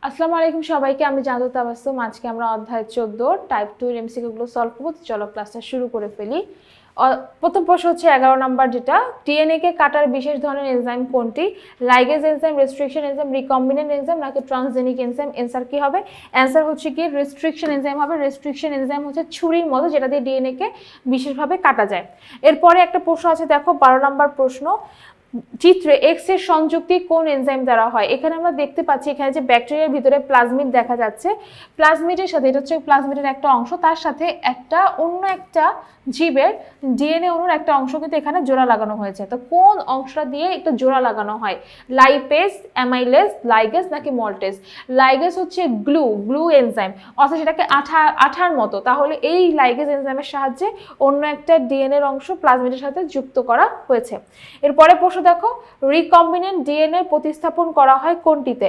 আসসালামু আলাইকুম সবাইকে, আমি জাদু তাবাসসুম। আজকে আমরা অধ্যায় 14 টাইপ 2 এর এমসিকিউ গুলো সলভ করব। চলো ক্লাসটা শুরু করে ফেলি। প্রথম প্রশ্ন হচ্ছে 11 নাম্বার, যেটা ডিএনএ কে কাটার বিশেষ ধরনের এনজাইম কোনটি? Ligase enzyme, restriction enzyme, recombinant enzyme নাকি ট্রান্সজেনিক এনজাইম? অ্যানসার কি হবে? অ্যানসার হচ্ছে কি রেস্ট্রিকশন এনজাইম হবে। রেস্ট্রিকশন এনজাইম হচ্ছে ছুরির মতো, যেটা দিয়ে ডিএনএ কে বিশেষভাবে কাটা যায়। এরপরে একটা প্রশ্ন আছে, দেখো 12 নাম্বার প্রশ্ন। চিত্রে এক্স এর সংযুক্তি কোন এনজাইম দ্বারা হয়? এখানে আমরা দেখতে পাচ্ছি এখানে যে ব্যাকটেরিয়ার ভিতরে প্লাজমিড দেখা যাচ্ছে। প্লাজমিডের সাথে, এটা হচ্ছে প্লাজমিডের একটা অংশ, তার সাথে একটা অন্য একটা জীবের ডিএনএ অণুর একটা অংশ কিন্তু এখানে জোড়া লাগানো হয়েছে। তো কোন অংশটা দিয়ে একটা জোড়া লাগানো হয়? লাইপেজ, অ্যামাইলেজ, লাইগেজ নাকি মল্টেজ? লাইগেজ হচ্ছে গ্লু এনজাইম, অর্থাৎ সেটাকে আঠার মতো। তাহলে এই লাইগেজ এনজাইমের সাহায্যে অন্য একটা ডিএনএর অংশ প্লাজমিডের সাথে যুক্ত করা হয়েছে। এরপরে প্রশ্ন দেখো, রিকম্বিনেন্ট ডিএনএ প্রতিস্থাপন করা হয় কোনটিতে?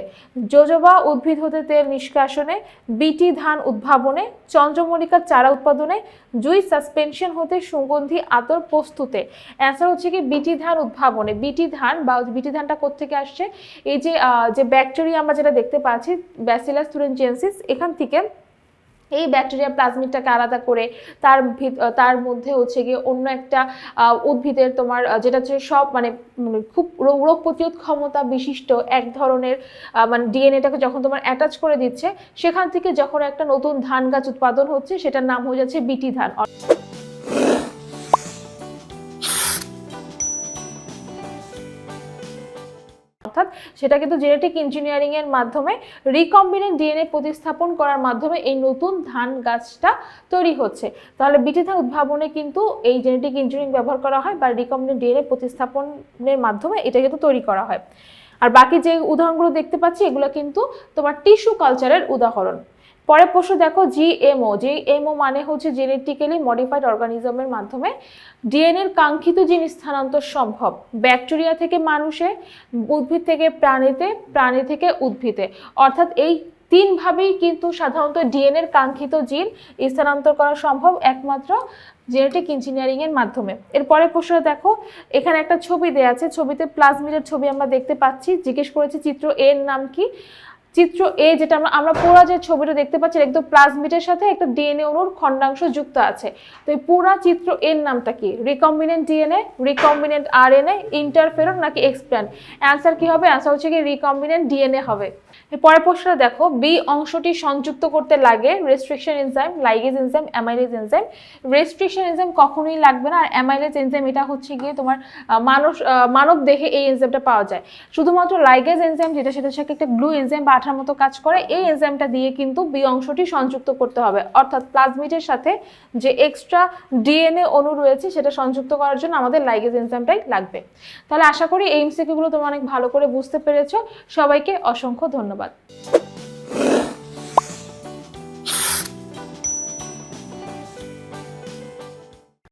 জোজোবা উদ্ভিদ হতে তেল নিষ্কাশনে, বিটি ধান উদ্ভাবনে, চন্দ্রমল্লিকার চারা উৎপাদনে, জুই সাসপেনশন হতে সুগন্ধি আতর প্রস্তুতে। অ্যান্সার হচ্ছে কি বিটি ধান উদ্ভাবনে। বিটি ধান বা বিটি ধানটা কোত্থেকে আসছে? এই যে ব্যাকটেরিয়া আমরা যেটা দেখতে পাচ্ছি ব্যাসিলাস থুরিনজিয়েন্সিস, এখান থেকে এই ব্যাকটেরিয়া প্লাজমিডটাকে আলাদা করে তার মধ্যে হচ্ছে গিয়ে অন্য একটা উদ্ভিদের তোমার যেটা হচ্ছে সব মানে খুব রোগ প্রতিরোধ ক্ষমতা বিশিষ্ট এক ধরনের মানে ডিএনএটাকে যখন তোমার অ্যাটাচ করে দিচ্ছে, সেখান থেকে যখন একটা নতুন ধান গাছ উৎপাদন হচ্ছে, সেটার নাম হয়ে যাচ্ছে বিটি ধান। অর্থাৎ সেটা কিন্তু জেনেটিক ইঞ্জিনিয়ারিং এর মাধ্যমে রিকম্বিনেন্ট ডিএনএ প্রতিস্থাপন করার মাধ্যমে এই নতুন ধান গাছটা তৈরি হচ্ছে। তাহলে বিটি ধান উদ্ভাবনে কিন্তু এই জেনেটিক ইঞ্জিনিয়ারিং ব্যবহার করা হয়, বা রিকম্বিনেন্ট ডিএনএ প্রতিস্থাপনের মাধ্যমে এটা কিন্তু তৈরি করা হয়। আর বাকি যে উদাহরণগুলো দেখতে পাচ্ছি এগুলো কিন্তু তোমার টিস্যু কালচারের উদাহরণ। পরের প্রশ্ন দেখো, জিএমও মানে হচ্ছে জেনেটিক্যালি মডিফাইড অর্গানিজমের মাধ্যমে ডিএনএর কাঙ্ক্ষিত জিন স্থানান্তর সম্ভব। ব্যাকটেরিয়া থেকে মানুষে, উদ্ভিদ থেকে প্রাণীতে, প্রাণী থেকে উদ্ভিদে। অর্থাৎ এই তিনভাবেই কিন্তু সাধারণত ডিএনএর কাঙ্ক্ষিত জিন স্থানান্তর করা সম্ভব একমাত্র জেনেটিক ইঞ্জিনিয়ারিং এর মাধ্যমে। এরপরে প্রশ্ন দেখো, এখানে একটা ছবি দেয়া আছে, ছবিতে প্লাজমিডের ছবি আমরা দেখতে পাচ্ছি। জিজ্ঞেস করেছে চিত্র এর নাম কি? চিত্র এ যেটা আমরা পুরো যে ছবিটা দেখতে পাচ্ছি একদম প্লাজমিডের সাথে একটা ডিএনএ অণুর খন্ডাংশ যুক্ত আছে। তো এই পুরো চিত্র এর নামটা কি? Recombinant DNA, recombinant RNA, interferon নাকি এক্সপ্ল্যান্ট? অ্যান্সার কি হবে? অ্যান্সার হচ্ছে কি রিকম্বিনেন্ট ডিএনএ হবে। পরের প্রশ্নটা দেখো, বি অংশটি সংযুক্ত করতে লাগে restriction enzyme, ligase enzyme, amylase enzyme. Restriction enzyme কখনোই লাগবে না। আর অ্যামাইলেজ এনজাইম এটা হচ্ছে গিয়ে তোমার মানব দেহে এই এনজাইমটা পাওয়া যায়। শুধুমাত্র লাইগেজ এনজাইম যেটা, সেটার সাথে একটা গ্লু এনজাইম বা আঠার মতো কাজ করে, এই এনজাইমটা দিয়ে কিন্তু বি অংশটি সংযুক্ত করতে হবে। অর্থাৎ প্লাজমিডের সাথে যে এক্সট্রা ডিএনএ অণু রয়েছে সেটা সংযুক্ত করার জন্য আমাদের লাইগেজ এনজাইমটাই লাগবে। তাহলে আশা করি এই এমসিকিউ গুলো তোমরা অনেক ভালো করে বুঝতে পেরেছো। সবাইকে অসংখ্য ধন্যবাদ।